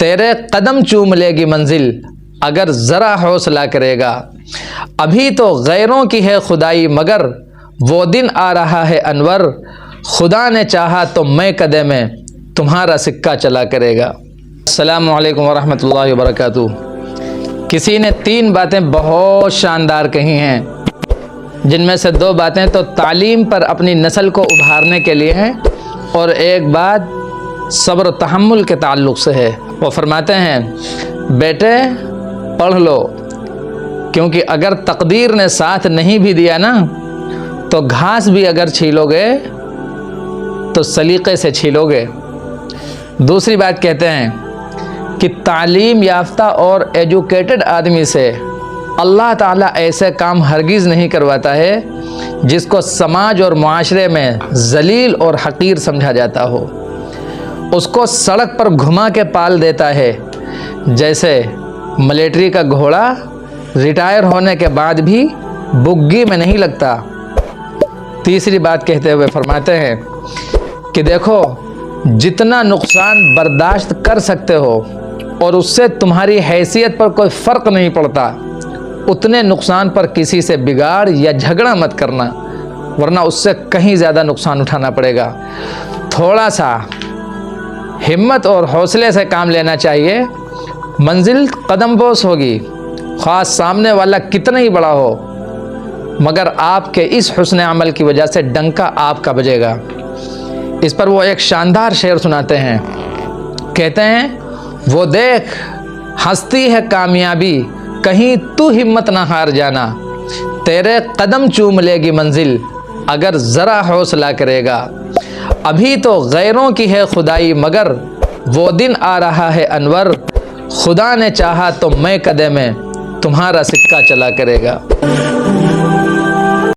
تیرے قدم چوم لے گی منزل اگر ذرا حوصلہ کرے گا، ابھی تو غیروں کی ہے خدائی مگر وہ دن آ رہا ہے انور، خدا نے چاہا تو میں قدے میں تمہارا سکہ چلا کرے گا۔ السلام علیکم ورحمۃ اللہ وبرکاتہ۔ کسی نے 3 باتیں بہت شاندار کہی ہیں، جن میں سے 2 باتیں تو تعلیم پر اپنی نسل کو ابھارنے کے لیے ہیں، اور ایک بات صبر و تحمل کے تعلق سے ہے۔ وہ فرماتے ہیں بیٹے پڑھ لو، کیونکہ اگر تقدیر نے ساتھ نہیں بھی دیا نا تو گھاس بھی اگر چھیلو گے تو سلیقے سے چھیلو گے۔ دوسری بات کہتے ہیں کہ تعلیم یافتہ اور ایجوکیٹڈ آدمی سے اللہ تعالیٰ ایسے کام ہرگز نہیں کرواتا ہے جس کو سماج اور معاشرے میں ذلیل اور حقیر سمجھا جاتا ہو۔ اس کو سڑک پر گھما کے پال دیتا ہے، جیسے ملٹری کا گھوڑا ریٹائر ہونے کے بعد بھی بگھی میں نہیں لگتا۔ تیسری بات کہتے ہوئے فرماتے ہیں کہ دیکھو جتنا نقصان برداشت کر سکتے ہو اور اس سے تمہاری حیثیت پر کوئی فرق نہیں پڑتا، اتنے نقصان پر کسی سے بگاڑ یا جھگڑا مت کرنا، ورنہ اس سے کہیں زیادہ نقصان اٹھانا پڑے گا۔ تھوڑا سا ہمت اور حوصلے سے کام لینا چاہیے، منزل قدم بوس ہوگی، خاص سامنے والا کتنا ہی بڑا ہو، مگر آپ کے اس حسن عمل کی وجہ سے ڈنکا آپ کا بجے گا۔ اس پر وہ ایک شاندار شعر سناتے ہیں، کہتے ہیں وہ دیکھ ہستی ہے کامیابی کہیں تو ہمت نہ ہار جانا، تیرے قدم چوم لے گی منزل اگر ذرا حوصلہ کرے گا، ابھی تو غیروں کی ہے خدائی مگر وہ دن آ رہا ہے انور، خدا نے چاہا تو میں قدے میں تمہارا سکہ چلا کرے گا۔